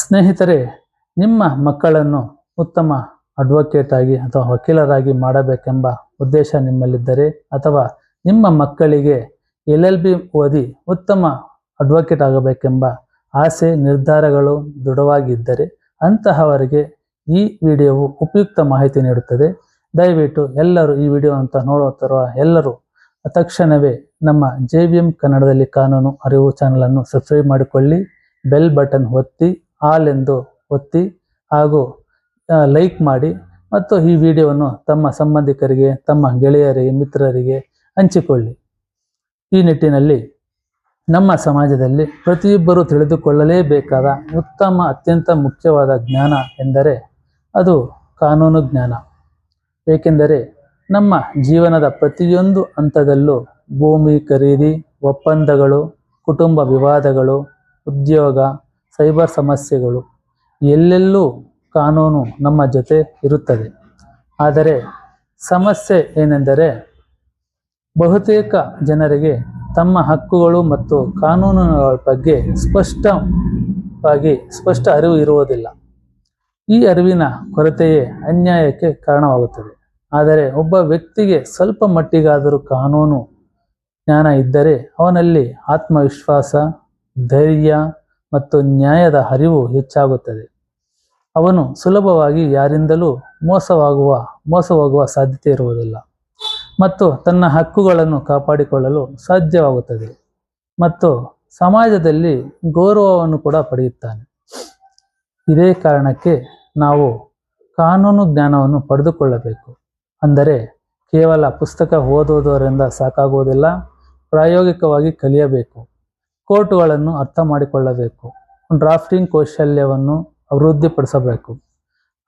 ಸ್ನೇಹಿತರೆ, ನಿಮ್ಮ ಮಕ್ಕಳನ್ನು ಉತ್ತಮ ಅಡ್ವೊಕೇಟ್ ಆಗಿ ಅಥವಾ ವಕೀಲರಾಗಿ ಮಾಡಬೇಕೆಂಬ ಉದ್ದೇಶ ನಿಮ್ಮಲ್ಲಿದ್ದರೆ, ಅಥವಾ ನಿಮ್ಮ ಮಕ್ಕಳಿಗೆ LLB ಓದಿ ಉತ್ತಮ ಅಡ್ವೊಕೇಟ್ ಆಗಬೇಕೆಂಬ ಆಸೆ ನಿರ್ಧಾರಗಳು ದೃಢವಾಗಿದ್ದರೆ ಅಂತಹವರಿಗೆ ಈ ವಿಡಿಯೋವು ಉಪಯುಕ್ತ ಮಾಹಿತಿ ನೀಡುತ್ತದೆ. ದಯವಿಟ್ಟು ಎಲ್ಲರೂ ಈ ವಿಡಿಯೋ ಅಂತ ನೋಡುತ್ತಿರುವ ಎಲ್ಲರೂ ತಕ್ಷಣವೇ ನಮ್ಮ JVM ಕನ್ನಡದಲ್ಲಿ ಕಾನೂನು ಅರಿವು ಚಾನಲನ್ನು ಸಬ್ಸ್ಕ್ರೈಬ್ ಮಾಡಿಕೊಳ್ಳಿ, ಬೆಲ್ ಬಟನ್ ಒತ್ತಿ, ಆಲ್ ಎಂದು ಒತ್ತಿ ಹಾಗೂ ಲೈಕ್ ಮಾಡಿ ಮತ್ತು ಈ ವಿಡಿಯೋವನ್ನು ತಮ್ಮ ಸಂಬಂಧಿಕರಿಗೆ, ತಮ್ಮ ಗೆಳೆಯರಿಗೆ, ಮಿತ್ರರಿಗೆ ಹಂಚಿಕೊಳ್ಳಿ. ಈ ನಿಟ್ಟಿನಲ್ಲಿ ನಮ್ಮ ಸಮಾಜದಲ್ಲಿ ಪ್ರತಿಯೊಬ್ಬರೂ ತಿಳಿದುಕೊಳ್ಳಲೇಬೇಕಾದ ಉತ್ತಮ, ಅತ್ಯಂತ ಮುಖ್ಯವಾದ ಜ್ಞಾನ ಎಂದರೆ ಅದು ಕಾನೂನು ಜ್ಞಾನ. ಏಕೆಂದರೆ ನಮ್ಮ ಜೀವನದ ಪ್ರತಿಯೊಂದು ಹಂತದಲ್ಲೂ ಭೂಮಿ ಖರೀದಿ, ಒಪ್ಪಂದಗಳು, ಕುಟುಂಬ ವಿವಾದಗಳು, ಉದ್ಯೋಗ, ಸೈಬರ್ ಸಮಸ್ಯೆಗಳು, ಎಲ್ಲೆಲ್ಲೂ ಕಾನೂನು ನಮ್ಮ ಜೊತೆ ಇರುತ್ತದೆ. ಆದರೆ ಸಮಸ್ಯೆ ಏನೆಂದರೆ ಬಹುತೇಕ ಜನರಿಗೆ ತಮ್ಮ ಹಕ್ಕುಗಳು ಮತ್ತು ಕಾನೂನುಗಳ ಬಗ್ಗೆ ಸ್ಪಷ್ಟ ಅರಿವು ಇರುವುದಿಲ್ಲ. ಈ ಅರಿವಿನ ಕೊರತೆಯೇ ಅನ್ಯಾಯಕ್ಕೆ ಕಾರಣವಾಗುತ್ತದೆ. ಆದರೆ ಒಬ್ಬ ವ್ಯಕ್ತಿಗೆ ಸ್ವಲ್ಪ ಮಟ್ಟಿಗಾದರೂ ಕಾನೂನು ಜ್ಞಾನ ಇದ್ದರೆ ಅವನಲ್ಲಿ ಆತ್ಮವಿಶ್ವಾಸ, ಧೈರ್ಯ ಮತ್ತು ನ್ಯಾಯದ ಅರಿವು ಹೆಚ್ಚಾಗುತ್ತದೆ. ಅವನು ಸುಲಭವಾಗಿ ಯಾರಿಂದಲೂ ಮೋಸ ಹೋಗುವ ಸಾಧ್ಯತೆ ಇರುವುದಿಲ್ಲ ಮತ್ತು ತನ್ನ ಹಕ್ಕುಗಳನ್ನು ಕಾಪಾಡಿಕೊಳ್ಳಲು ಸಾಧ್ಯವಾಗುತ್ತದೆ ಮತ್ತು ಸಮಾಜದಲ್ಲಿ ಗೌರವವನ್ನು ಕೂಡ ಪಡೆಯುತ್ತಾನೆ. ಇದೇ ಕಾರಣಕ್ಕೆ ನಾವು ಕಾನೂನು ಜ್ಞಾನವನ್ನು ಪಡೆದುಕೊಳ್ಳಬೇಕು. ಅಂದರೆ ಕೇವಲ ಪುಸ್ತಕ ಓದುವುದರಿಂದ ಸಾಕಾಗುವುದಿಲ್ಲ, ಪ್ರಾಯೋಗಿಕವಾಗಿ ಕಲಿಯಬೇಕು, ಕೋರ್ಟುಗಳನ್ನು ಅರ್ಥ ಮಾಡಿಕೊಳ್ಳಬೇಕು, ಡ್ರಾಫ್ಟಿಂಗ್ ಕೌಶಲ್ಯವನ್ನು ಅಭಿವೃದ್ಧಿಪಡಿಸಬೇಕು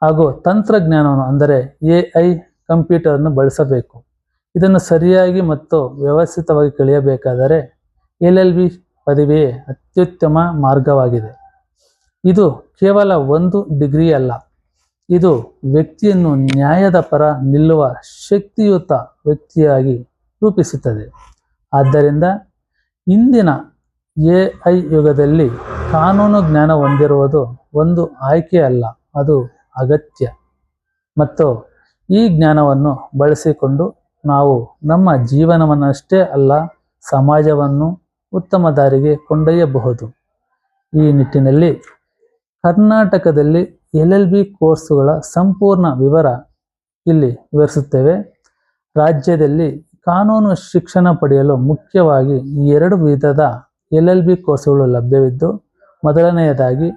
ಹಾಗೂ ತಂತ್ರಜ್ಞಾನವನ್ನು ಅಂದರೆ AI ಕಂಪ್ಯೂಟರನ್ನು ಬಳಸಬೇಕು. ಇದನ್ನು ಸರಿಯಾಗಿ ಮತ್ತು ವ್ಯವಸ್ಥಿತವಾಗಿ ಕಲಿಯಬೇಕಾದರೆ LLB ಪದವಿಯೇ ಅತ್ಯುತ್ತಮ ಮಾರ್ಗವಾಗಿದೆ. ಇದು ಕೇವಲ ಒಂದು ಡಿಗ್ರಿ ಅಲ್ಲ, ಇದು ವ್ಯಕ್ತಿಯನ್ನು ನ್ಯಾಯದ ಪರ ನಿಲ್ಲುವ ಶಕ್ತಿಯುತ ವ್ಯಕ್ತಿಯಾಗಿ ರೂಪಿಸುತ್ತದೆ. ಆದ್ದರಿಂದ ಇಂದಿನ AI ಯುಗದಲ್ಲಿ ಕಾನೂನು ಜ್ಞಾನ ಹೊಂದಿರುವುದು ಒಂದು ಆಯ್ಕೆ ಅಲ್ಲ, ಅದು ಅಗತ್ಯ. ಮತ್ತು ಈ ಜ್ಞಾನವನ್ನು ಬಳಸಿಕೊಂಡು ನಾವು ನಮ್ಮ ಜೀವನವನ್ನಷ್ಟೇ ಅಲ್ಲ, ಸಮಾಜವನ್ನು ಉತ್ತಮ ದಾರಿಗೆ ಕೊಂಡೊಯ್ಯಬಹುದು. ಈ ನಿಟ್ಟಿನಲ್ಲಿ ಕರ್ನಾಟಕದಲ್ಲಿ LLB ಕೋರ್ಸುಗಳ ಸಂಪೂರ್ಣ ವಿವರ ಇಲ್ಲಿ ವಿವರಿಸುತ್ತೇವೆ. ರಾಜ್ಯದಲ್ಲಿ ಕಾನೂನು ಶಿಕ್ಷಣ ಪಡೆಯಲು ಮುಖ್ಯವಾಗಿ 2 ವಿಧದ LLB ಕೋರ್ಸುಗಳು ಲಭ್ಯವಿದ್ದು, ಮೊದಲನೆಯದಾಗಿ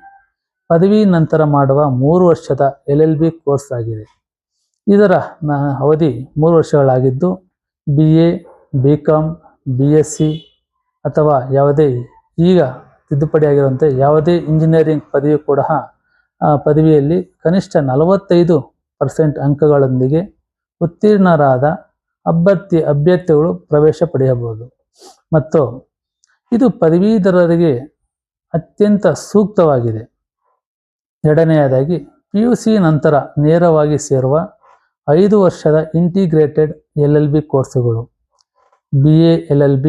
ಪದವಿ ನಂತರ ಮಾಡುವ 3 ವರ್ಷದ LLB ಕೋರ್ಸ್ ಆಗಿದೆ. ಇದರ ಅವಧಿ 3 ವರ್ಷಗಳಾಗಿದ್ದು BA, BCom, BSc ಅಥವಾ ಯಾವುದೇ ಈಗ ತಿದ್ದುಪಡಿಯಾಗಿರುವಂತೆ ಯಾವುದೇ ಇಂಜಿನಿಯರಿಂಗ್ ಪದವಿ ಕೂಡ ಪದವಿಯಲ್ಲಿ ಕನಿಷ್ಠ 45% ಅಂಕಗಳೊಂದಿಗೆ ಉತ್ತೀರ್ಣರಾದ ಅಭ್ಯರ್ಥಿಗಳು ಪ್ರವೇಶ ಪಡೆಯಬಹುದು ಮತ್ತು ಇದು ಪದವೀಧರರಿಗೆ ಅತ್ಯಂತ ಸೂಕ್ತವಾಗಿದೆ. ಎರಡನೆಯದಾಗಿ PUC ನಂತರ ನೇರವಾಗಿ ಸೇರುವ 5 ವರ್ಷದ integrated LLB ಕೋರ್ಸುಗಳು BA LLB,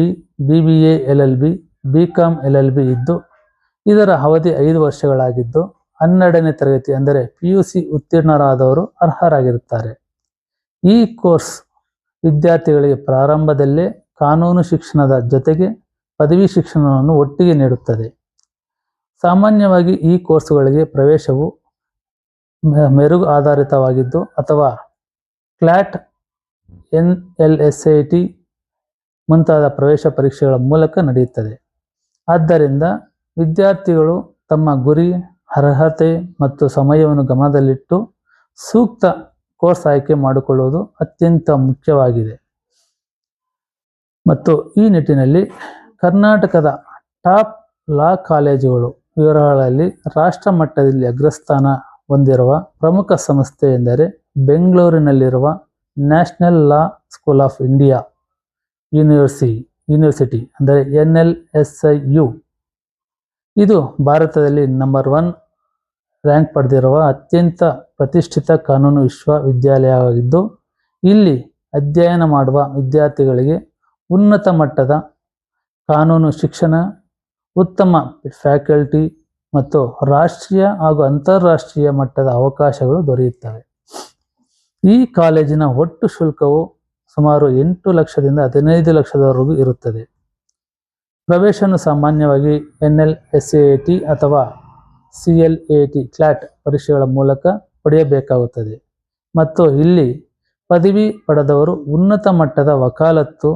BBA LLB, BCom LLB ಇದ್ದು ಇದರ ಅವಧಿ 5 ವರ್ಷಗಳಾಗಿದ್ದು 12ನೇ ತರಗತಿ ಅಂದರೆ PUC ಉತ್ತೀರ್ಣರಾದವರು ಅರ್ಹರಾಗಿರುತ್ತಾರೆ. ಈ ಕೋರ್ಸ್ ವಿದ್ಯಾರ್ಥಿಗಳಿಗೆ ಪ್ರಾರಂಭದಲ್ಲೇ ಕಾನೂನು ಶಿಕ್ಷಣದ ಜೊತೆಗೆ ಪದವಿ ಶಿಕ್ಷಣವನ್ನು ಒಟ್ಟಿಗೆ ನೀಡುತ್ತದೆ. ಸಾಮಾನ್ಯವಾಗಿ ಈ ಕೋರ್ಸುಗಳಿಗೆ ಪ್ರವೇಶವು ಮೆರುಗು ಆಧಾರಿತವಾಗಿದ್ದು ಅಥವಾ CLAT, NLSAT ಮುಂತಾದ ಪ್ರವೇಶ ಪರೀಕ್ಷೆಗಳ ಮೂಲಕ ನಡೆಯುತ್ತದೆ. ಆದ್ದರಿಂದ ವಿದ್ಯಾರ್ಥಿಗಳು ತಮ್ಮ ಗುರಿ, ಅರ್ಹತೆ ಮತ್ತು ಸಮಯವನ್ನು ಗಮನದಲ್ಲಿಟ್ಟು ಸೂಕ್ತ ಕೋರ್ಸ್ ಆಯ್ಕೆ ಮಾಡಿಕೊಳ್ಳುವುದು ಅತ್ಯಂತ ಮುಖ್ಯವಾಗಿದೆ. ಮತ್ತು ಈ ನಿಟ್ಟಿನಲ್ಲಿ ಕರ್ನಾಟಕದ ಟಾಪ್ ಲಾ ಕಾಲೇಜುಗಳು ವಿವರಗಳಲ್ಲಿ ರಾಷ್ಟ್ರ ಮಟ್ಟದಲ್ಲಿ ಅಗ್ರಸ್ಥಾನ ಹೊಂದಿರುವ ಪ್ರಮುಖ ಸಂಸ್ಥೆ ಎಂದರೆ ಬೆಂಗಳೂರಿನಲ್ಲಿರುವ national law school of India university ಅಂದರೆ NLSIU. ಇದು ಭಾರತದಲ್ಲಿ ನಂಬರ್ 1 ರ್ಯಾಂಕ್ ಪಡೆದಿರುವ ಅತ್ಯಂತ ಪ್ರತಿಷ್ಠಿತ ಕಾನೂನು ವಿಶ್ವವಿದ್ಯಾಲಯವಾಗಿದ್ದು, ಇಲ್ಲಿ ಅಧ್ಯಯನ ಮಾಡುವ ವಿದ್ಯಾರ್ಥಿಗಳಿಗೆ ಉನ್ನತ ಮಟ್ಟದ ಕಾನೂನು ಶಿಕ್ಷಣ, ಉತ್ತಮ ಫ್ಯಾಕಲ್ಟಿ ಮತ್ತು ರಾಷ್ಟ್ರೀಯ ಹಾಗೂ ಅಂತಾರಾಷ್ಟ್ರೀಯ ಮಟ್ಟದ ಅವಕಾಶಗಳು ದೊರೆಯುತ್ತವೆ. ಈ ಕಾಲೇಜಿನ ಒಟ್ಟು ಶುಲ್ಕವು ಸುಮಾರು 8 ಲಕ್ಷದಿಂದ 15 ಲಕ್ಷದವರೆಗೂ ಇರುತ್ತದೆ. ಪ್ರವೇಶವನ್ನು ಸಾಮಾನ್ಯವಾಗಿ NLSAT ಅಥವಾ CLAT ಕ್ಲಾಟ್ ಪರೀಕ್ಷೆಗಳ ಮೂಲಕ ಪಡೆಯಬೇಕಾಗುತ್ತದೆ ಮತ್ತು ಇಲ್ಲಿ ಪದವಿ ಪಡೆದವರು ಉನ್ನತ ಮಟ್ಟದ ವಕಾಲತ್ತು,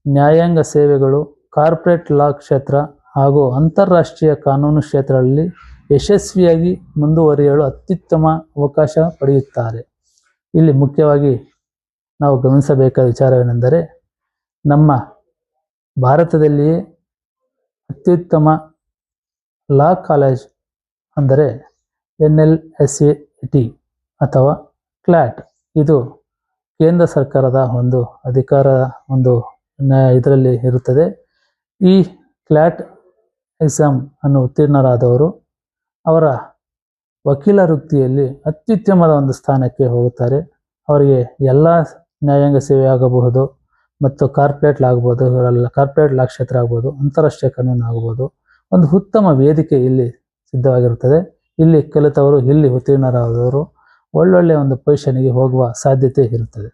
ನ್ಯಾಯಾಂಗ ಸೇವೆಗಳು, ಕಾರ್ಪೊರೇಟ್ ಲಾ ಕ್ಷೇತ್ರ ಹಾಗೂ ಅಂತಾರಾಷ್ಟ್ರೀಯ ಕಾನೂನು ಕ್ಷೇತ್ರಗಳಲ್ಲಿ ಯಶಸ್ವಿಯಾಗಿ ಮುಂದುವರಿಯಲು ಅತ್ಯುತ್ತಮ ಅವಕಾಶ ಪಡೆಯುತ್ತಾರೆ. ಇಲ್ಲಿ ಮುಖ್ಯವಾಗಿ ನಾವು ಗಮನಿಸಬೇಕಾದ ವಿಚಾರವೇನೆಂದರೆ, ನಮ್ಮ ಭಾರತದಲ್ಲಿಯೇ ಅತ್ಯುತ್ತಮ ಲಾ ಕಾಲೇಜ್ ಅಂದರೆ NLSAT ಅಥವಾ ಕ್ಲಾಟ್. ಇದು ಕೇಂದ್ರ ಸರ್ಕಾರದ ಒಂದು ಇದರಲ್ಲಿ ಇರುತ್ತದೆ. ಈ ಕ್ಲಾಟ್ ಎಕ್ಸಾಮ್ ಅನ್ನು ಉತ್ತೀರ್ಣರಾದವರು ಅವರ ವಕೀಲ ವೃತ್ತಿಯಲ್ಲಿ ಅತ್ಯುತ್ತಮದ ಒಂದು ಸ್ಥಾನಕ್ಕೆ ಹೋಗುತ್ತಾರೆ. ಅವರಿಗೆ ಎಲ್ಲ ನ್ಯಾಯಾಂಗ ಸೇವೆ ಆಗಬಹುದು ಮತ್ತು ಕಾರ್ಪೊರೇಟ್ ಲಾ ಆಗ್ಬೋದು, ಕಾರ್ಪೊರೇಟ್ ಲಾ ಕ್ಷೇತ್ರ ಆಗ್ಬೋದು, ಅಂತಾರಾಷ್ಟ್ರೀಯ ಕಾನೂನು ಆಗ್ಬೋದು. ಒಂದು ಉತ್ತಮ ವೇದಿಕೆ ಇಲ್ಲಿ ಸಿದ್ಧವಾಗಿರುತ್ತದೆ. ಇಲ್ಲಿ ಕಲಿತವರು, ಇಲ್ಲಿ ಉತ್ತೀರ್ಣರಾದವರು ಒಳ್ಳೊಳ್ಳೆಯ ಒಂದು ಪೊಸಿಷನ್ಗೆ ಹೋಗುವ ಸಾಧ್ಯತೆ ಇರುತ್ತದೆ.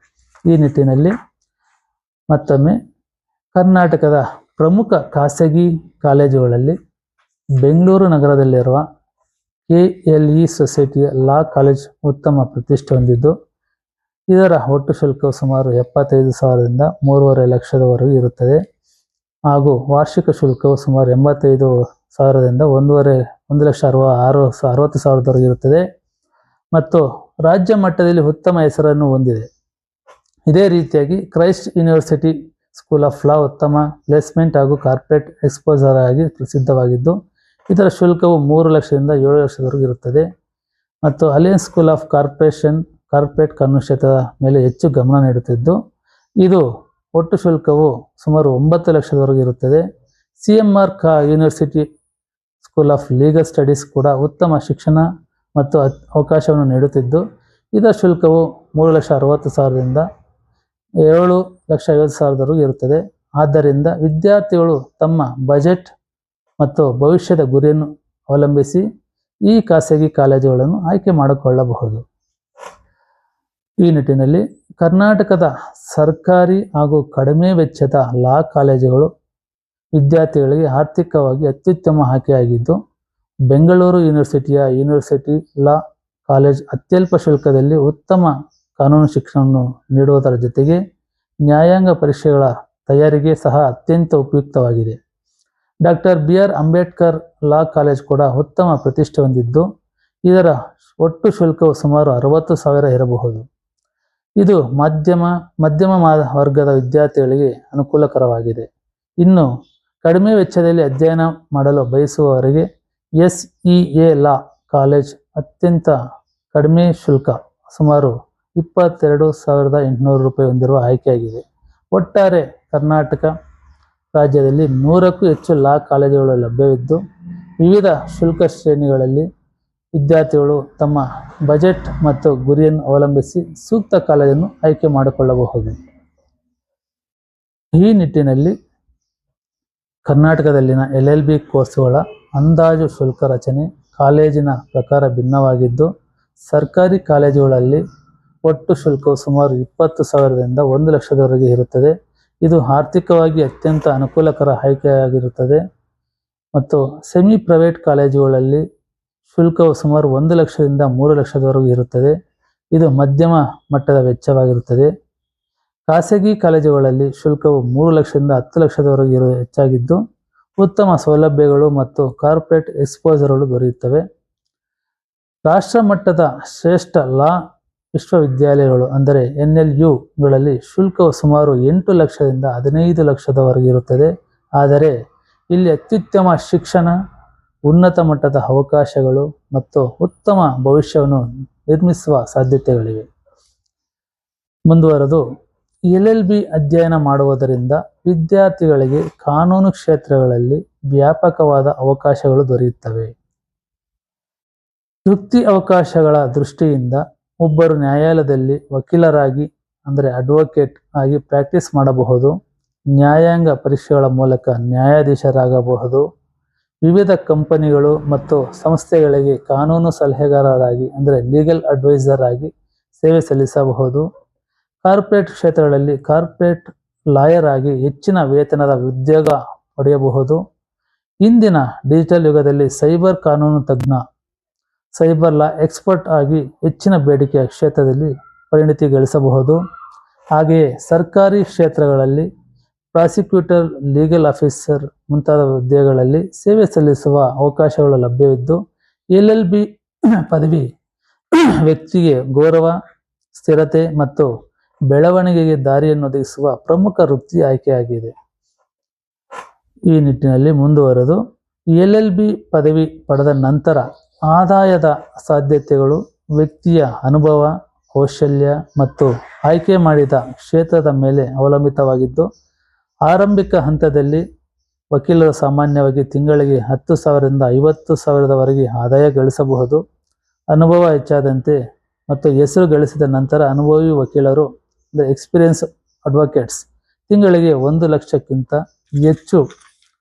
ಈ ನಿಟ್ಟಿನಲ್ಲಿ ಮತ್ತೊಮ್ಮೆ ಕರ್ನಾಟಕದ ಪ್ರಮುಖ ಖಾಸಗಿ ಕಾಲೇಜುಗಳಲ್ಲಿ ಬೆಂಗಳೂರು ನಗರದಲ್ಲಿರುವ KLE ಸೊಸೈಟಿಯ ಲಾ ಕಾಲೇಜ್ ಉತ್ತಮ ಪ್ರತಿಷ್ಠೆ ಹೊಂದಿದ್ದು, ಇದರ ಒಟ್ಟು ಶುಲ್ಕವು ಸುಮಾರು 75,000ದಿಂದ 3.5 ಲಕ್ಷದವರೆಗೂ ಇರುತ್ತದೆ ಹಾಗೂ ವಾರ್ಷಿಕ ಶುಲ್ಕವು ಸುಮಾರು 85,000ದಿಂದ 1,60,000ವರೆಗೂ ಇರುತ್ತದೆ ಮತ್ತು ರಾಜ್ಯ ಮಟ್ಟದಲ್ಲಿ ಉತ್ತಮ ಹೆಸರನ್ನು ಹೊಂದಿದೆ. ಇದೇ ರೀತಿಯಾಗಿ Christ university school of law ಉತ್ತಮ ಪ್ಲೇಸ್ಮೆಂಟ್ ಹಾಗೂ ಕಾರ್ಪೊರೇಟ್ ಎಕ್ಸ್ಪೋಜರ್ ಆಗಿ ಪ್ರಸಿದ್ಧವಾಗಿದ್ದು, ಇದರ ಶುಲ್ಕವು 3 ಲಕ್ಷದಿಂದ 7 ಲಕ್ಷದವರೆಗೂ ಇರುತ್ತದೆ ಮತ್ತು ಅಲಿಯನ್ಸ್ ಸ್ಕೂಲ್ ಆಫ್ ಕಾರ್ಪೊರೇಟ್ ಕಾನೂನು ಕ್ಷೇತ್ರದ ಮೇಲೆ ಹೆಚ್ಚು ಗಮನ ನೀಡುತ್ತಿದ್ದು, ಇದು ಒಟ್ಟು ಶುಲ್ಕವು ಸುಮಾರು 9 ಲಕ್ಷದವರೆಗೂ ಇರುತ್ತದೆ. CMR university school of legal studies ಕೂಡ ಉತ್ತಮ ಶಿಕ್ಷಣ ಮತ್ತು ಅವಕಾಶವನ್ನು ನೀಡುತ್ತಿದ್ದು, ಇದರ ಶುಲ್ಕವು 3,60,000ದಿಂದ 7,50,000ವರೆಗೂ ಇರುತ್ತದೆ. ಆದ್ದರಿಂದ ವಿದ್ಯಾರ್ಥಿಗಳು ತಮ್ಮ ಬಜೆಟ್ ಮತ್ತು ಭವಿಷ್ಯದ ಗುರಿಯನ್ನು ಅವಲಂಬಿಸಿ ಈ ಖಾಸಗಿ ಕಾಲೇಜುಗಳನ್ನು ಆಯ್ಕೆ ಮಾಡಿಕೊಳ್ಳಬಹುದು. ಈ ನಿಟ್ಟಿನಲ್ಲಿ ಕರ್ನಾಟಕದ ಸರ್ಕಾರಿ ಹಾಗೂ ಕಡಿಮೆ ವೆಚ್ಚದ ಲಾ ಕಾಲೇಜುಗಳು ವಿದ್ಯಾರ್ಥಿಗಳಿಗೆ ಆರ್ಥಿಕವಾಗಿ ಅತ್ಯುತ್ತಮ ಆಯ್ಕೆಯಾಗಿದ್ದು, ಬೆಂಗಳೂರು ಯೂನಿವರ್ಸಿಟಿ ಲಾ ಕಾಲೇಜ್ ಅತ್ಯಲ್ಪ ಶುಲ್ಕದಲ್ಲಿ ಉತ್ತಮ ಕಾನೂನು ಶಿಕ್ಷಣವನ್ನು ನೀಡುವುದರ ಜೊತೆಗೆ ನ್ಯಾಯಾಂಗ ಪರೀಕ್ಷೆಗಳ ತಯಾರಿಗೆ ಸಹ ಅತ್ಯಂತ ಉಪಯುಕ್ತವಾಗಿದೆ. Doctor BR Ambedkar law college ಕೂಡ ಉತ್ತಮ ಪ್ರತಿಷ್ಠೆ ಹೊಂದಿದ್ದು, ಇದರ ಒಟ್ಟು ಶುಲ್ಕವು ಸುಮಾರು 60,000 ಇರಬಹುದು. ಇದು ಮಧ್ಯಮ ವರ್ಗದ ವಿದ್ಯಾರ್ಥಿಗಳಿಗೆ ಅನುಕೂಲಕರವಾಗಿದೆ. ಇನ್ನು ಕಡಿಮೆ ವೆಚ್ಚದಲ್ಲಿ ಅಧ್ಯಯನ ಮಾಡಲು ಬಯಸುವವರಿಗೆ SEA ಲಾ ಕಾಲೇಜ್ ಅತ್ಯಂತ ಕಡಿಮೆ ಶುಲ್ಕ ಸುಮಾರು 22,800 ರೂಪಾಯಿ ಹೊಂದಿರುವ ಆಯ್ಕೆಯಾಗಿದೆ. ಒಟ್ಟಾರೆ ಕರ್ನಾಟಕ ರಾಜ್ಯದಲ್ಲಿ 100ಕ್ಕೂ ಹೆಚ್ಚು ಲಾ ಕಾಲೇಜುಗಳು ಲಭ್ಯವಿದ್ದು, ವಿವಿಧ ಶುಲ್ಕ ಶ್ರೇಣಿಗಳಲ್ಲಿ ವಿದ್ಯಾರ್ಥಿಗಳು ತಮ್ಮ ಬಜೆಟ್ ಮತ್ತು ಗುರಿಯನ್ನು ಅವಲಂಬಿಸಿ ಸೂಕ್ತ ಕಾಲೇಜನ್ನು ಆಯ್ಕೆ ಮಾಡಿಕೊಳ್ಳಬಹುದು. ಈ ನಿಟ್ಟಿನಲ್ಲಿ ಕರ್ನಾಟಕದಲ್ಲಿನ LLB ಕೋರ್ಸುಗಳ ಅಂದಾಜು ಶುಲ್ಕ ರಚನೆ ಕಾಲೇಜಿನ ಪ್ರಕಾರ ಭಿನ್ನವಾಗಿದ್ದು, ಸರ್ಕಾರಿ ಕಾಲೇಜುಗಳಲ್ಲಿ ಒಟ್ಟು ಶುಲ್ಕವು ಸುಮಾರು 20,000ದಿಂದ 1 ಲಕ್ಷದವರೆಗೆ ಇರುತ್ತದೆ. ಇದು ಆರ್ಥಿಕವಾಗಿ ಅತ್ಯಂತ ಅನುಕೂಲಕರ ಆಯ್ಕೆಯಾಗಿರುತ್ತದೆ ಮತ್ತು ಸೆಮಿ ಪ್ರೈವೇಟ್ ಕಾಲೇಜುಗಳಲ್ಲಿ ಶುಲ್ಕವು ಸುಮಾರು 1 ಲಕ್ಷದಿಂದ 3 ಲಕ್ಷದವರೆಗೂ ಇರುತ್ತದೆ. ಇದು ಮಧ್ಯಮ ಮಟ್ಟದ ವೆಚ್ಚವಾಗಿರುತ್ತದೆ. ಖಾಸಗಿ ಕಾಲೇಜುಗಳಲ್ಲಿ ಶುಲ್ಕವು 3 ಲಕ್ಷದಿಂದ 10 ಲಕ್ಷದವರೆಗೂ ಹೆಚ್ಚಾಗಿದ್ದು, ಉತ್ತಮ ಸೌಲಭ್ಯಗಳು ಮತ್ತು ಕಾರ್ಪೊರೇಟ್ ಎಕ್ಸ್ಪೋಜರ್ಗಳು ದೊರೆಯುತ್ತವೆ. ರಾಷ್ಟ್ರ ಮಟ್ಟದ ಶ್ರೇಷ್ಠ ಲಾ ವಿಶ್ವವಿದ್ಯಾಲಯಗಳು ಅಂದರೆ NLUಗಳಲ್ಲಿ ಶುಲ್ಕವು ಸುಮಾರು 8 ಲಕ್ಷದಿಂದ 15 ಲಕ್ಷದವರೆಗೆ ಇರುತ್ತದೆ. ಆದರೆ ಇಲ್ಲಿ ಅತ್ಯುತ್ತಮ ಶಿಕ್ಷಣ, ಉನ್ನತ ಮಟ್ಟದ ಅವಕಾಶಗಳು ಮತ್ತು ಉತ್ತಮ ಭವಿಷ್ಯವನ್ನು ನಿರ್ಮಿಸುವ ಸಾಧ್ಯತೆಗಳಿವೆ. ಮುಂದುವರೆದು LLB ಅಧ್ಯಯನ ಮಾಡುವುದರಿಂದ ವಿದ್ಯಾರ್ಥಿಗಳಿಗೆ ಕಾನೂನು ಕ್ಷೇತ್ರಗಳಲ್ಲಿ ವ್ಯಾಪಕವಾದ ಅವಕಾಶಗಳು ದೊರೆಯುತ್ತವೆ. ವೃತ್ತಿ ಅವಕಾಶಗಳ ದೃಷ್ಟಿಯಿಂದ ಒಬ್ಬರು ನ್ಯಾಯಾಲಯದಲ್ಲಿ ವಕೀಲರಾಗಿ ಅಂದರೆ ಅಡ್ವೊಕೇಟ್ ಆಗಿ ಪ್ರಾಕ್ಟೀಸ್ ಮಾಡಬಹುದು. ನ್ಯಾಯಾಂಗ ಪರೀಕ್ಷೆಗಳ ಮೂಲಕ ನ್ಯಾಯಾಧೀಶರಾಗಬಹುದು. ವಿವಿಧ ಕಂಪನಿಗಳು ಮತ್ತು ಸಂಸ್ಥೆಗಳಿಗೆ ಕಾನೂನು ಸಲಹೆಗಾರರಾಗಿ ಅಂದರೆ ಲೀಗಲ್ ಅಡ್ವೈಸರ್ ಆಗಿ ಸೇವೆ ಸಲ್ಲಿಸಬಹುದು. ಕಾರ್ಪೊರೇಟ್ ಕ್ಷೇತ್ರಗಳಲ್ಲಿ ಕಾರ್ಪೊರೇಟ್ ಲಾಯರ್ ಆಗಿ ಹೆಚ್ಚಿನ ವೇತನದ ಉದ್ಯೋಗ ಪಡೆಯಬಹುದು. ಇಂದಿನ ಡಿಜಿಟಲ್ ಯುಗದಲ್ಲಿ ಸೈಬರ್ ಕಾನೂನು ತಜ್ಞ, ಸೈಬರ್ ಲಾ ಎಕ್ಸ್ಪರ್ಟ್ ಆಗಿ ಹೆಚ್ಚಿನ ಬೇಡಿಕೆಯ ಕ್ಷೇತ್ರದಲ್ಲಿ ಪರಿಣಿತಿ ಗಳಿಸಬಹುದು. ಹಾಗೆಯೇ ಸರ್ಕಾರಿ ಕ್ಷೇತ್ರಗಳಲ್ಲಿ ಪ್ರಾಸಿಕ್ಯೂಟರ್, ಲೀಗಲ್ ಆಫೀಸರ್ ಮುಂತಾದ ಹುದ್ದೆಗಳಲ್ಲಿ ಸೇವೆ ಸಲ್ಲಿಸುವ ಅವಕಾಶಗಳು ಲಭ್ಯವಿದ್ದು, LLB ಪದವಿ ವ್ಯಕ್ತಿಗೆ ಗೌರವ, ಸ್ಥಿರತೆ ಮತ್ತು ಬೆಳವಣಿಗೆಗೆ ದಾರಿಯನ್ನು ಒದಗಿಸುವ ಪ್ರಮುಖ ವೃತ್ತಿ ಆಯ್ಕೆಯಾಗಿದೆ. ಈ ನಿಟ್ಟಿನಲ್ಲಿ ಮುಂದುವರೆದು LLB ಪದವಿ ಪಡೆದ ನಂತರ ಆದಾಯದ ಸಾಧ್ಯತೆಗಳು ವ್ಯಕ್ತಿಯ ಅನುಭವ, ಕೌಶಲ್ಯ ಮತ್ತು ಆಯ್ಕೆ ಮಾಡಿದ ಕ್ಷೇತ್ರದ ಮೇಲೆ ಅವಲಂಬಿತವಾಗಿದ್ದು, ಆರಂಭಿಕ ಹಂತದಲ್ಲಿ ವಕೀಲರು ಸಾಮಾನ್ಯವಾಗಿ ತಿಂಗಳಿಗೆ 10,000ರಿಂದ 50,000ದವರೆಗೆ ಆದಾಯ ಗಳಿಸಬಹುದು. ಅನುಭವ ಹೆಚ್ಚಾದಂತೆ ಮತ್ತು ಹೆಸರು ಗಳಿಸಿದ ನಂತರ ಅನುಭವಿ ವಕೀಲರು ಎಕ್ಸ್ಪೀರಿಯನ್ಸ್ ಅಡ್ವೊಕೇಟ್ಸ್ ತಿಂಗಳಿಗೆ 1 ಲಕ್ಷಕ್ಕಿಂತ ಹೆಚ್ಚು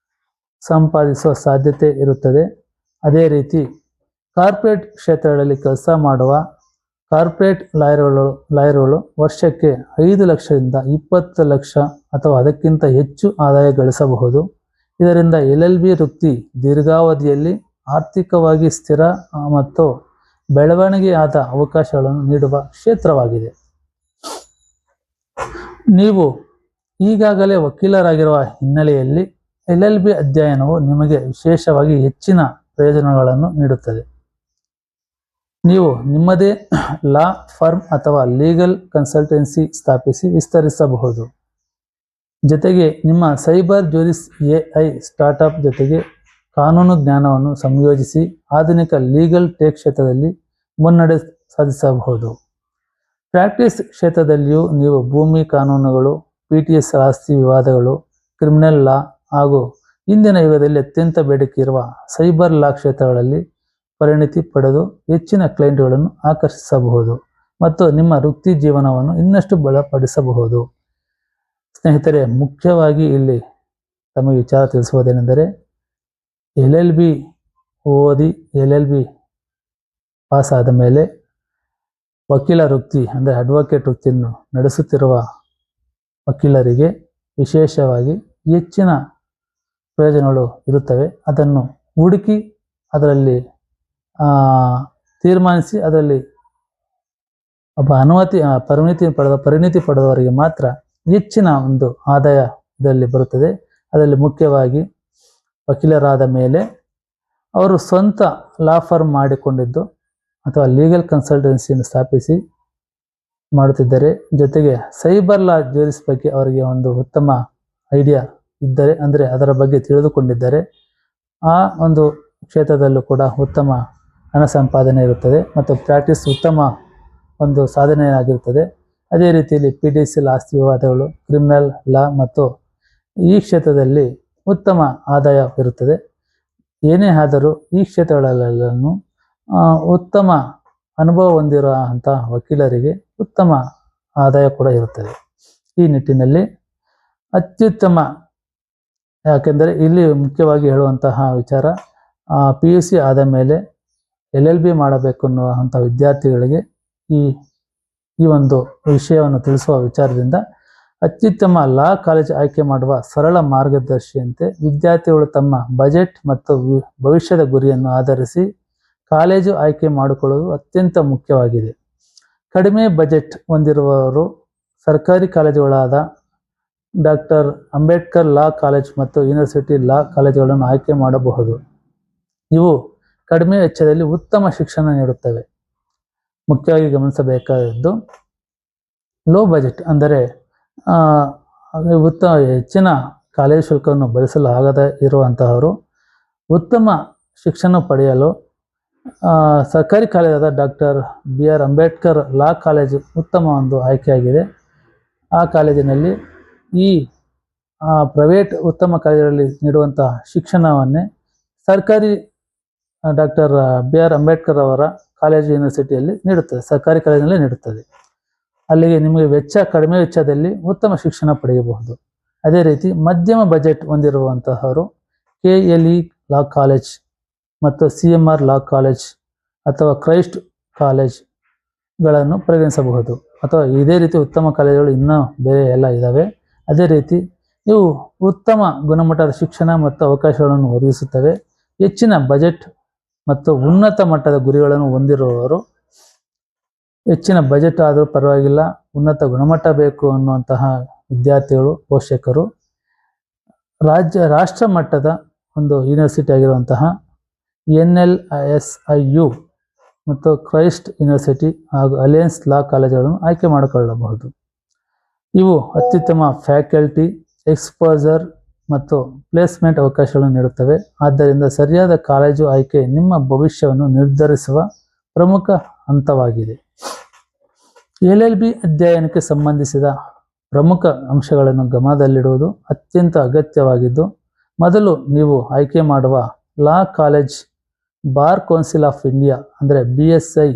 ಸಂಪಾದಿಸುವ ಸಾಧ್ಯತೆ ಇರುತ್ತದೆ. ಅದೇ ರೀತಿ ಕಾರ್ಪೊರೇಟ್ ಕ್ಷೇತ್ರಗಳಲ್ಲಿ ಕೆಲಸ ಮಾಡುವ ಕಾರ್ಪೊರೇಟ್ ಲಾಯರ್ಗಳು ವರ್ಷಕ್ಕೆ 5 ಲಕ್ಷದಿಂದ 20 ಲಕ್ಷ ಅಥವಾ ಅದಕ್ಕಿಂತ ಹೆಚ್ಚು ಆದಾಯ ಗಳಿಸಬಹುದು. ಇದರಿಂದ LLB ವೃತ್ತಿ ದೀರ್ಘಾವಧಿಯಲ್ಲಿ ಆರ್ಥಿಕವಾಗಿ ಸ್ಥಿರ ಮತ್ತು ಬೆಳವಣಿಗೆಯಾದ ಅವಕಾಶಗಳನ್ನು ನೀಡುವ ಕ್ಷೇತ್ರವಾಗಿದೆ. ನೀವು ಈಗಾಗಲೇ ವಕೀಲರಾಗಿರುವ ಹಿನ್ನೆಲೆಯಲ್ಲಿ LLB ಅಧ್ಯಯನವು ನಿಮಗೆ ವಿಶೇಷವಾಗಿ ಹೆಚ್ಚಿನ ಪ್ರಯೋಜನಗಳನ್ನು ನೀಡುತ್ತದೆ. ನೀವು ನಿಮ್ಮದೇ ಲಾ ಫರ್ಮ್ ಅಥವಾ ಲೀಗಲ್ ಕನ್ಸಲ್ಟೆನ್ಸಿ ಸ್ಥಾಪಿಸಿ ವಿಸ್ತರಿಸಬಹುದು. ಜೊತೆಗೆ ನಿಮ್ಮ ಸೈಬರ್ ಜೂರಿಸ್ AI ಸ್ಟಾರ್ಟ್ಅಪ್ ಜೊತೆಗೆ ಕಾನೂನು ಜ್ಞಾನವನ್ನು ಸಂಯೋಜಿಸಿ ಆಧುನಿಕ ಲೀಗಲ್ ಟೆಕ್ ಕ್ಷೇತ್ರದಲ್ಲಿ ಮುನ್ನಡೆ ಸಾಧಿಸಬಹುದು. ಪ್ರಾಕ್ಟೀಸ್ ಕ್ಷೇತ್ರದಲ್ಲಿಯೂ ನೀವು ಭೂಮಿ ಕಾನೂನುಗಳು, PTS ಆಸ್ತಿ ವಿವಾದಗಳು, ಕ್ರಿಮಿನಲ್ ಲಾ ಹಾಗೂ ಇಂದಿನ ಯುಗದಲ್ಲಿ ಅತ್ಯಂತ ಬೇಡಿಕೆ ಇರುವ ಸೈಬರ್ ಲಾ ಕ್ಷೇತ್ರಗಳಲ್ಲಿ ಪರಿಣಿತಿ ಪಡೆದು ಹೆಚ್ಚಿನ ಕ್ಲೈಂಟ್ಗಳನ್ನು ಆಕರ್ಷಿಸಬಹುದು ಮತ್ತು ನಿಮ್ಮ ವೃತ್ತಿ ಜೀವನವನ್ನು ಇನ್ನಷ್ಟು ಬಲಪಡಿಸಬಹುದು. ಸ್ನೇಹಿತರೆ, ಮುಖ್ಯವಾಗಿ ಇಲ್ಲಿ ತಮಗೆ ವಿಚಾರ ತಿಳಿಸುವುದೇನೆಂದರೆ, LLB ಓದಿ LLB ಪಾಸ್ ಆದ ಮೇಲೆ ವಕೀಲ ವೃತ್ತಿ ಅಂದರೆ ಅಡ್ವೊಕೇಟ್ ವೃತ್ತಿಯನ್ನು ನಡೆಸುತ್ತಿರುವ ವಕೀಲರಿಗೆ ವಿಶೇಷವಾಗಿ ಹೆಚ್ಚಿನ ಪ್ರಯೋಜನಗಳು ಇರುತ್ತವೆ. ಅದನ್ನು ಹುಡುಕಿ ಅದರಲ್ಲಿ ತೀರ್ಮಾನಿಸಿ ಅದರಲ್ಲಿ ಒಬ್ಬ ಪರಿಣಿತಿ ಪಡೆದವರಿಗೆ ಮಾತ್ರ ಹೆಚ್ಚಿನ ಒಂದು ಆದಾಯ ಇದರಲ್ಲಿ ಬರುತ್ತದೆ. ಅದರಲ್ಲಿ ಮುಖ್ಯವಾಗಿ ವಕೀಲರಾದ ಮೇಲೆ ಅವರು ಸ್ವಂತ ಲಾ ಫರ್ಮ್ ಮಾಡಿಕೊಂಡಿದ್ದು ಅಥವಾ ಲೀಗಲ್ ಕನ್ಸಲ್ಟೆನ್ಸಿಯನ್ನು ಸ್ಥಾಪಿಸಿ ಮಾಡುತ್ತಿದ್ದರೆ, ಜೊತೆಗೆ ಸೈಬರ್ ಲಾ ಜೂರಿಸ್ ಬಗ್ಗೆ ಅವರಿಗೆ ಒಂದು ಉತ್ತಮ ಐಡಿಯಾ ಇದ್ದರೆ, ಅಂದರೆ ಅದರ ಬಗ್ಗೆ ತಿಳಿದುಕೊಂಡಿದ್ದರೆ, ಆ ಒಂದು ಕ್ಷೇತ್ರದಲ್ಲೂ ಕೂಡ ಉತ್ತಮ ಹಣ ಸಂಪಾದನೆ ಇರುತ್ತದೆ ಮತ್ತು ಪ್ರಾಕ್ಟೀಸ್ ಉತ್ತಮ ಒಂದು ಸಾಧನೆಯಾಗಿರುತ್ತದೆ. ಅದೇ ರೀತಿಯಲ್ಲಿ PTS ಆಸ್ತಿ ವಿವಾದಗಳು, ಕ್ರಿಮಿನಲ್ ಲಾ ಮತ್ತು ಈ ಕ್ಷೇತ್ರದಲ್ಲಿ ಉತ್ತಮ ಆದಾಯ ಇರುತ್ತದೆ. ಏನೇ ಆದರೂ ಈ ಕ್ಷೇತ್ರಗಳೆಲ್ಲನೂ ಉತ್ತಮ ಅನುಭವ ಹೊಂದಿರುವಂಥ ವಕೀಲರಿಗೆ ಉತ್ತಮ ಆದಾಯ ಕೂಡ ಇರುತ್ತದೆ. ಈ ನಿಟ್ಟಿನಲ್ಲಿ ಅತ್ಯುತ್ತಮ, ಯಾಕೆಂದರೆ ಇಲ್ಲಿ ಮುಖ್ಯವಾಗಿ ಹೇಳುವಂತಹ ವಿಚಾರ, PUC ಆದ ಮೇಲೆ LLB ಮಾಡಬೇಕು ಅನ್ನುವಂಥ ವಿದ್ಯಾರ್ಥಿಗಳಿಗೆ ಈ ಒಂದು ವಿಷಯವನ್ನು ತಿಳಿಸುವ ವಿಚಾರದಿಂದ ಅತ್ಯುತ್ತಮ ಲಾ ಕಾಲೇಜ್ ಆಯ್ಕೆ ಮಾಡುವ ಸರಳ ಮಾರ್ಗದರ್ಶಿಯಂತೆ ವಿದ್ಯಾರ್ಥಿಗಳು ತಮ್ಮ ಬಜೆಟ್ ಮತ್ತು ಭವಿಷ್ಯದ ಗುರಿಯನ್ನು ಆಧರಿಸಿ ಕಾಲೇಜು ಆಯ್ಕೆ ಮಾಡಿಕೊಳ್ಳುವುದು ಅತ್ಯಂತ ಮುಖ್ಯವಾಗಿದೆ. ಕಡಿಮೆ ಬಜೆಟ್ ಹೊಂದಿರುವವರು ಸರ್ಕಾರಿ ಕಾಲೇಜುಗಳಾದ ಡಾಕ್ಟರ್ ಅಂಬೇಡ್ಕರ್ ಲಾ ಕಾಲೇಜ್ ಮತ್ತು ಯೂನಿವರ್ಸಿಟಿ ಲಾ ಕಾಲೇಜುಗಳನ್ನು ಆಯ್ಕೆ ಮಾಡಬಹುದು. ಇವು ಕಡಿಮೆ ವೆಚ್ಚದಲ್ಲಿ ಉತ್ತಮ ಶಿಕ್ಷಣ ನೀಡುತ್ತವೆ. ಮುಖ್ಯವಾಗಿ ಗಮನಿಸಬೇಕಾದದ್ದು, ಲೋ ಬಜೆಟ್ ಅಂದರೆ ಹೆಚ್ಚಿನ ಕಾಲೇಜು ಶುಲ್ಕವನ್ನು ಭರಿಸಲು ಆಗದೇ ಇರುವಂತಹವರು ಉತ್ತಮ ಶಿಕ್ಷಣ ಪಡೆಯಲು ಸರ್ಕಾರಿ ಕಾಲೇಜಾದ doctor BR Ambedkar law college ಉತ್ತಮ ಒಂದು ಆಯ್ಕೆಯಾಗಿದೆ. ಆ ಕಾಲೇಜಿನಲ್ಲಿ ಈ ಪ್ರೈವೇಟ್ ಉತ್ತಮ ಕಾಲೇಜುಗಳಲ್ಲಿ ನೀಡುವಂತಹ ಶಿಕ್ಷಣವನ್ನೇ ಸರ್ಕಾರಿ ಡಾಕ್ಟರ್ BR ಅಂಬೇಡ್ಕರ್ ಅವರ ಕಾಲೇಜು ಯೂನಿವರ್ಸಿಟಿಯಲ್ಲಿ ನೀಡುತ್ತದೆ, ಸರ್ಕಾರಿ ಕಾಲೇಜಿನಲ್ಲಿ ನೀಡುತ್ತದೆ. ಅಲ್ಲಿಗೆ ನಿಮಗೆ ಕಡಿಮೆ ವೆಚ್ಚದಲ್ಲಿ ಉತ್ತಮ ಶಿಕ್ಷಣ ಪಡೆಯಬಹುದು. ಅದೇ ರೀತಿ ಮಧ್ಯಮ ಬಜೆಟ್ ಹೊಂದಿರುವಂತಹವರು KLE ಲಾ ಕಾಲೇಜ್ ಮತ್ತು CMR ಲಾ ಕಾಲೇಜ್ ಅಥವಾ ಕ್ರೈಸ್ಟ್ ಕಾಲೇಜ್ಗಳನ್ನು ಪರಿಗಣಿಸಬಹುದು. ಅಥವಾ ಇದೇ ರೀತಿ ಉತ್ತಮ ಕಾಲೇಜುಗಳು ಇನ್ನೂ ಬೇರೆ ಎಲ್ಲ ಇದ್ದಾವೆ. ಅದೇ ರೀತಿ ಇವು ಉತ್ತಮ ಗುಣಮಟ್ಟದ ಶಿಕ್ಷಣ ಮತ್ತು ಅವಕಾಶಗಳನ್ನು ಒದಗಿಸುತ್ತವೆ. ಹೆಚ್ಚಿನ ಬಜೆಟ್ ಮತ್ತು ಉನ್ನತ ಮಟ್ಟದ ಗುರಿಗಳನ್ನು ಹೊಂದಿರುವವರು, ಹೆಚ್ಚಿನ ಬಜೆಟ್ ಆದರೂ ಪರವಾಗಿಲ್ಲ, ಉನ್ನತ ಗುಣಮಟ್ಟ ಬೇಕು ಅನ್ನುವಂತಹ ವಿದ್ಯಾರ್ಥಿಗಳು, ಪೋಷಕರು ರಾಷ್ಟ್ರ ಮಟ್ಟದ ಒಂದು ಯೂನಿವರ್ಸಿಟಿ ಆಗಿರುವಂತಹ NLSIU ಮತ್ತು ಕ್ರೈಸ್ಟ್ ಯೂನಿವರ್ಸಿಟಿ ಹಾಗೂ ಅಲಯನ್ಸ್ ಲಾ ಕಾಲೇಜುಗಳನ್ನು ಆಯ್ಕೆ ಮಾಡಿಕೊಳ್ಳಬಹುದು. ಇವು ಅತ್ಯುತ್ತಮ ಫ್ಯಾಕಲ್ಟಿ, ಎಕ್ಸ್ಪೋಜರ್ ಮತ್ತು ಪ್ಲೇಸ್ಮೆಂಟ್ ಅವಕಾಶಗಳನ್ನು ನೀಡುತ್ತವೆ. ಆದ್ದರಿಂದ ಸರಿಯಾದ ಕಾಲೇಜು ಆಯ್ಕೆ ನಿಮ್ಮ ಭವಿಷ್ಯವನ್ನು ನಿರ್ಧರಿಸುವ ಪ್ರಮುಖ ಹಂತವಾಗಿದೆ. LLB ಅಧ್ಯಯನಕ್ಕೆ ಸಂಬಂಧಿಸಿದ ಪ್ರಮುಖ ಅಂಶಗಳನ್ನು ಗಮನದಲ್ಲಿಡುವುದು ಅತ್ಯಂತ ಅಗತ್ಯವಾಗಿದ್ದು, ಮೊದಲು ನೀವು ಆಯ್ಕೆ ಮಾಡುವ law college bar council of India ಅಂದರೆ BSI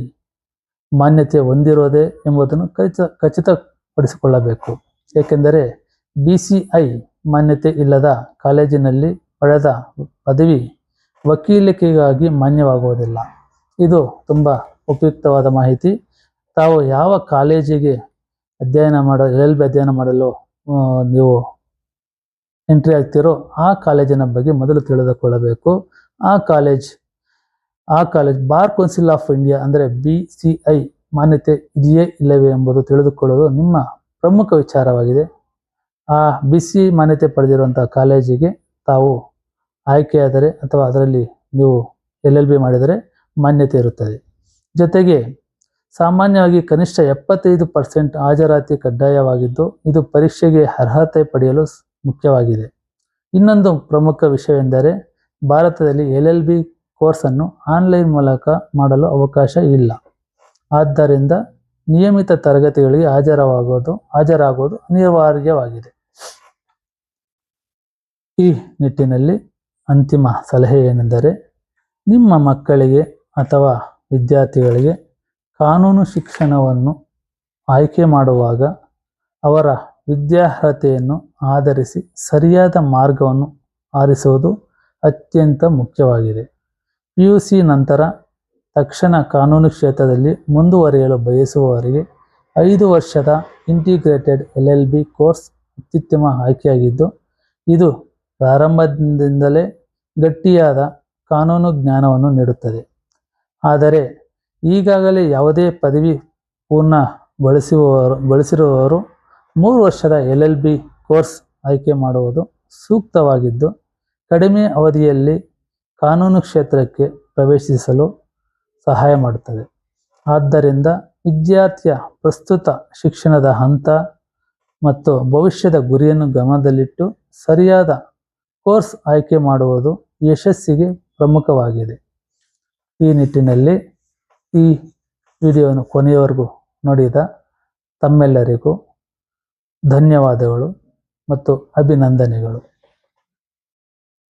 ಮಾನ್ಯತೆ ಹೊಂದಿರುವುದೇ ಎಂಬುದನ್ನು ಖಚಿತಪಡಿಸಿಕೊಳ್ಳಬೇಕು. ಏಕೆಂದರೆ BCI ಮಾನ್ಯತೆ ಇಲ್ಲದ ಕಾಲೇಜಿನಲ್ಲಿ ಪಡೆದ ಪದವಿ ವಕೀಲಿಕೆಗಾಗಿ ಮಾನ್ಯವಾಗುವುದಿಲ್ಲ. ಇದು ತುಂಬ ಉಪಯುಕ್ತವಾದ ಮಾಹಿತಿ. ತಾವು ಯಾವ ಕಾಲೇಜಿಗೆ LLB ಅಧ್ಯಯನ ಮಾಡಲು ನೀವು ಎಂಟ್ರಿ ಆಗ್ತಿರೋ ಆ ಕಾಲೇಜಿನ ಬಗ್ಗೆ ಮೊದಲು ತಿಳಿದುಕೊಳ್ಳಬೇಕು. ಆ college bar council of India ಅಂದರೆ BCI ಮಾನ್ಯತೆ ಇದೆಯೇ ಇಲ್ಲವೇ ಎಂಬುದು ತಿಳಿದುಕೊಳ್ಳುವುದು ನಿಮ್ಮ ಪ್ರಮುಖ ವಿಚಾರವಾಗಿದೆ. ಆ BCI ಮಾನ್ಯತೆ ಪಡೆದಿರುವಂತಹ ಕಾಲೇಜಿಗೆ ತಾವು ಆಯ್ಕೆಯಾದರೆ ಅಥವಾ ಅದರಲ್ಲಿ ನೀವು LLB ಮಾಡಿದರೆ ಮಾನ್ಯತೆ ಇರುತ್ತದೆ. ಜೊತೆಗೆ ಸಾಮಾನ್ಯವಾಗಿ ಕನಿಷ್ಠ 75% ಹಾಜರಾತಿ ಕಡ್ಡಾಯವಾಗಿದ್ದು, ಇದು ಪರೀಕ್ಷೆಗೆ ಅರ್ಹತೆ ಪಡೆಯಲು ಮುಖ್ಯವಾಗಿದೆ. ಇನ್ನೊಂದು ಪ್ರಮುಖ ವಿಷಯವೆಂದರೆ ಭಾರತದಲ್ಲಿ LLB ಕೋರ್ಸನ್ನು ಆನ್ಲೈನ್ ಮೂಲಕ ಮಾಡಲು ಅವಕಾಶ ಇಲ್ಲ. ಆದ್ದರಿಂದ ನಿಯಮಿತ ತರಗತಿಗಳಿಗೆ ಹಾಜರಾಗುವುದು ಅನಿವಾರ್ಯವಾಗಿದೆ. ಈ ನಿಟ್ಟಿನಲ್ಲಿ ಅಂತಿಮ ಸಲಹೆ ಏನೆಂದರೆ, ನಿಮ್ಮ ಮಕ್ಕಳಿಗೆ ಅಥವಾ ವಿದ್ಯಾರ್ಥಿಗಳಿಗೆ ಕಾನೂನು ಶಿಕ್ಷಣವನ್ನು ಆಯ್ಕೆ ಮಾಡುವಾಗ ಅವರ ವಿದ್ಯಾರ್ಹತೆಯನ್ನು ಆಧರಿಸಿ ಸರಿಯಾದ ಮಾರ್ಗವನ್ನು ಆರಿಸುವುದು ಅತ್ಯಂತ ಮುಖ್ಯವಾಗಿದೆ. PUC ನಂತರ ತಕ್ಷಣ ಕಾನೂನು ಕ್ಷೇತ್ರದಲ್ಲಿ ಮುಂದುವರಿಯಲು ಬಯಸುವವರಿಗೆ 5 ವರ್ಷದ ಇಂಟಿಗ್ರೇಟೆಡ್ LLB ಕೋರ್ಸ್ ಅತ್ಯುತ್ತಮ ಆಯ್ಕೆಯಾಗಿದ್ದು, ಇದು ಪ್ರಾರಂಭದಿಂದಲೇ ಗಟ್ಟಿಯಾದ ಕಾನೂನು ಜ್ಞಾನವನ್ನು ನೀಡುತ್ತದೆ. ಆದರೆ ಈಗಾಗಲೇ ಯಾವುದೇ ಪದವಿ ಪೂರ್ಣಗೊಳಿಸಿರುವವರು 3 ವರ್ಷದ LLB ಕೋರ್ಸ್ ಆಯ್ಕೆ ಮಾಡುವುದು ಸೂಕ್ತವಾಗಿದ್ದು, ಕಡಿಮೆ ಅವಧಿಯಲ್ಲಿ ಕಾನೂನು ಕ್ಷೇತ್ರಕ್ಕೆ ಪ್ರವೇಶಿಸಲು ಸಹಾಯ ಮಾಡುತ್ತದೆ. ಆದ್ದರಿಂದ ವಿದ್ಯಾರ್ಥಿಯ ಪ್ರಸ್ತುತ ಶಿಕ್ಷಣದ ಹಂತ ಮತ್ತು ಭವಿಷ್ಯದ ಗುರಿಯನ್ನು ಗಮನದಲ್ಲಿಟ್ಟು ಸರಿಯಾದ ಕೋರ್ಸ್ ಆಯ್ಕೆ ಮಾಡುವುದು ಯಶಸ್ಸಿಗೆ ಪ್ರಮುಖವಾಗಿದೆ. ಈ ನಿಟ್ಟಿನಲ್ಲಿ ಈ ವಿಡಿಯೋವನ್ನು ಕೊನೆಯವರೆಗೂ ನೋಡಿದ ತಮ್ಮೆಲ್ಲರಿಗೂ ಧನ್ಯವಾದಗಳು ಮತ್ತು ಅಭಿನಂದನೆಗಳು.